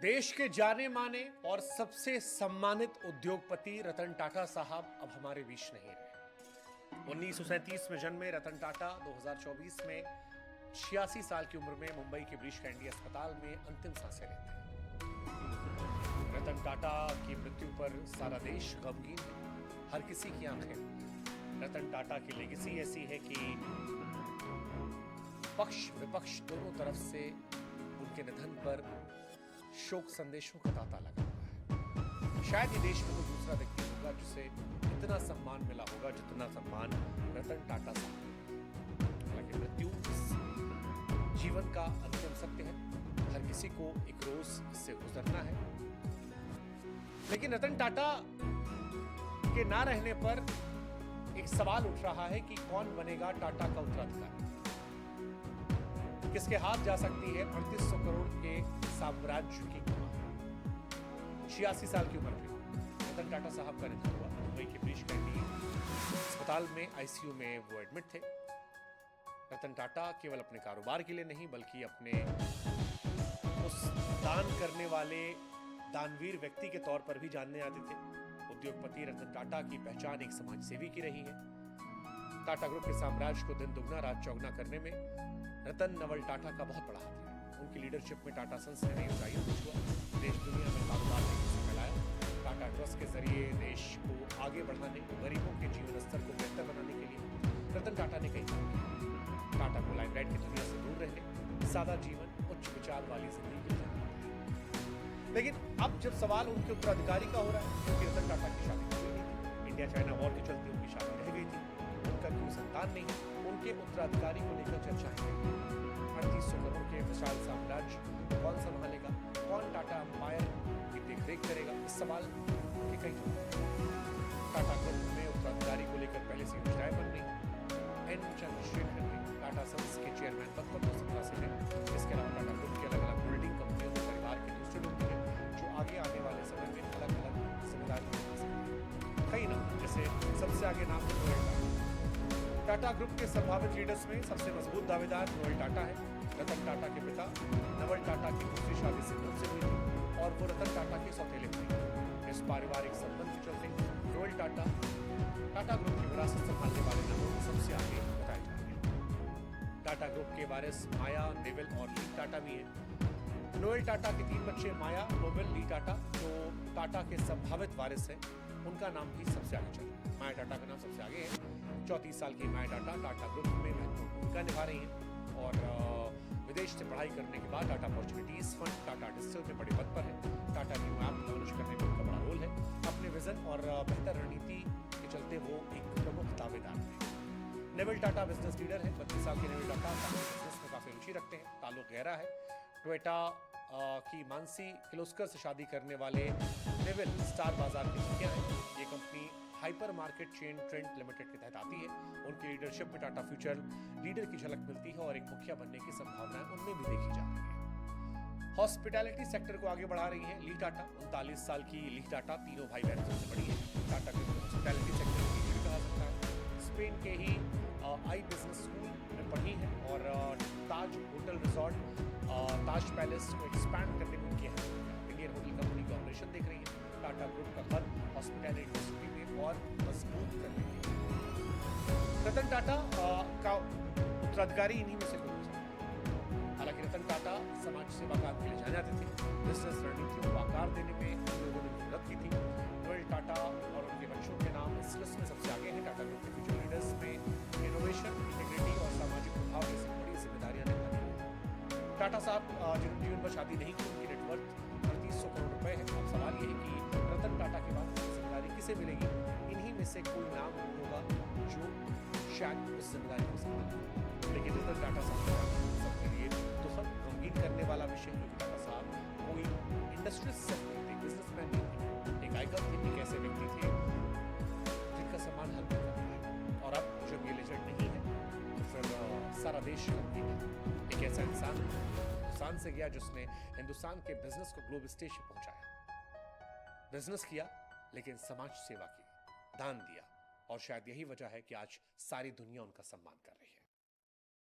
देश के जाने माने और सबसे सम्मानित उद्योगपति रतन टाटा साहब अब हमारे बीच नहीं रहे। 1937 में जन्मे रतन टाटा 2024 में 86 साल की उम्र में मुंबई के ब्रीच कैंडी अस्पताल में अंतिम सांसें लेते हैं। रतन टाटा की मृत्यु पर सारा देश गमगीन है, हर किसी की आंखें। रतन टाटा की लेगेसी ऐसी है कि पक्ष विपक्ष दोनों तरफ से उनके निधन पर शोक संदेशों का तांता लगा हुआ है। शायद ही देश में कोई दूसरा व्यक्ति होगा जिसे इतना सम्मान मिला होगा जितना सम्मान रतन टाटा साहब। हालांकि मृत्यु जीवन का अंतिम सत्य है, हर किसी को एक रोज इससे गुजरना है। लेकिन रतन टाटा के ना रहने पर एक सवाल उठ रहा है कि कौन बनेगा टाटा का उत्तराधिकारी। किसके हाथ जा सकती है 3800 करोड़ के साम्राज्य की कमान। 86 साल की उम्र में रतन टाटा साहब का निधन हुआ। मुंबई के ब्रीच कैंडी अस्पताल में आईसीयू में वो एडमिट थे। रतन टाटा केवल अपने कारोबार के लिए नहीं बल्कि अपने उस दान करने वाले दानवीर व्यक्ति के तौर पर भी जानने आते थे। उद्योगपति रतन टाटा की पहचान एक समाज सेवी की रही है। टाटा ग्रुप के साम्राज्य को दिन दुगना रात चौगुना करने में रतन नवल टाटा का बहुत बड़ा हाथ है। उनकी लीडरशिप में टाटा सन्स ने नई ऊंचाइयां छुआ, देश दुनिया में कारोबार तेजी से फैलाया। टाटा ट्रस्ट के जरिए देश को आगे बढ़ाने, गरीबों के जीवन स्तर को बेहतर बनाने के लिए रतन टाटा ने कई काम किया। टाटा को लाइमलाइट की दुनिया से दूर रहने, सादा जीवन, उच्च विचार वाली जिंदगी जीना। लेकिन अब जब सवाल उनके उत्तराधिकारी का हो रहा है, क्योंकि रतन टाटा की शादी हुई नहीं थी, इंडिया चाइना वॉर के चलते उनकी शादी रह गई थी, उनका कोई संतान नहीं, उनके उत्तराधिकारी को लेकर चर्चाएं। 3800 करोड़ के विशाल साम्राज्य कौन संभालेगा, कौन टाटा अंपायर की देखरेख करेगा, इस सवाल के कई टाटा ग्रुप में उत्तराधिकारी को लेकर पहले से योजनाएं बन रही। एन चंद्रशेखर ने टाटा सन्स के चेयरमैन पद पर 2017 से हैं। इसके अलावा टाटा ग्रुप की अलग अलग होल्डिंग कंपनियों में परिवार के दूसरे लोग भी हैं जो आगे आने वाले समय में अलग अलग जिम्मेदारी निभा सकते हैं। कई नाम, जैसे सबसे आगे नाम है टाटा ग्रुप के संभावित लीडर्स में सबसे मजबूत दावेदार नोएल टाटा है। रतन टाटा के पिता नवल टाटा की दूसरी शादी से उनसे हुई थी और वो रतन टाटा के सौतेले भाई। इस पारिवारिक संबंध के चलते नोएल टाटा टाटा ग्रुप की विरासत संभालने वाले नामों में सबसे आगे बताए जा रहे हैं। टाटा ग्रुप के वारिस माया, नेविल और ली टाटा भी है। नोएल टाटा के 3 बच्चे माया, नोवेल, ली टाटा जो टाटा के संभावित वारिस हैं, उनका नाम भी सबसे आगे चल रहा है। माया टाटा का नाम सबसे आगे है। 34 साल की माया टाटा टाटा ग्रुप में महत्वपूर्ण भूमिका निभा रही हैं और विदेश से पढ़ाई करने के बाद Tata opportunities fund Tata distil में बड़े पद पर है। टाटा न्यू ऐप लॉन्च करने में उनका बड़ा रोल है। अपने विजन और बेहतर रणनीति के चलते वो एक प्रमुख दावेदार है। नेविल टाटा बिजनेस लीडर है। 32 साल के नेविल टाटा बिजनेस में काफी रुचि रखते हैं, ताल्लुक गहरा है। टोयोटा की मानसी किर्लोस्कर से शादी करने वाले नेविल स्टार बाजार की मुखिया हैं। ये company hyper market chain trend limited के तहत आती है। उनकी लीडरशिप में टाटा फ्यूचर लीडर की झलक मिलती है और एक मुखिया बनने की संभावनाएं उनमें भी देखी जा रही है। हॉस्पिटैलिटी सेक्टर को आगे बढ़ा रही है ली टाटा। 39 साल की ली टाटा तीनों भाई बहनों से बड़ी है। टाटा के हॉस्पिटैलिटी सेक्टर की लीडर कहा सकता है। स्पेन के ही आई बिजनेस स्कूल में पढ़ी है और ताज होटल रिजॉर्ट, ताज पैलेस को एक्सपैंड करने में उनकी इंडियन होटल कंपनी की ऑपरेशन देख रही है। टाटा ग्रुप का कद हॉस्पिटैलिटी इंडस्ट्री में और मजबूत करने के लिए रतन टाटा का उत्तराधिकारी इन्हीं में से कोई हो सकता है। हालांकि रतन टाटा समाज सेवा काम के लिए जाने जाते थे। बिजनेस रणनीतियों को आकार देने में लोगों ने मदद की थी। नोएल टाटा और उनके बच्चों के नाम इस लिस्ट में सबसे आगे हैं। टाटा ग्रुप के फ्यूचर लीडर्स में इनोवेशन, इंटीग्रिटी और सामाजिक प्रभाव जैसी बड़ी जिम्मेदारियां निभानी है। टाटा साहब जिन्होंने जीवन भर शादी नहीं की, उनकी नेटवर्थ 3800 करोड़ रुपए है। अब सवाल ये है कि रतन टाटा के बाद जिम्मेदारी किसे मिलेगी। इन्हीं में से कोई नाम होगा जो शायद उस जिम्मेदारी को संभाले। लेकिन रतन टाटा साहब सबके लिए दुखद गमगीन करने वाला विषय है कि टाटा साहब कोई इंडस्ट्रियलिस्ट नहीं थे, बिजनेसमैन नहीं थे, एक आइकन थे, एक ऐसे व्यक्ति थे जिनका सम्मान हर कोई करता है। और अब जब ये लेजेंड नहीं है तो फिर सारा देश गमगीन है। एक ऐसा इंसान हिंदुस्तान से गया जिसने हिंदुस्तान के बिजनेस को ग्लोबल स्टेज पे पहुंचाया। बिजनेस किया लेकिन समाज सेवा की, दान दिया और शायद यही वजह है कि आज सारी दुनिया उनका सम्मान कर रही है।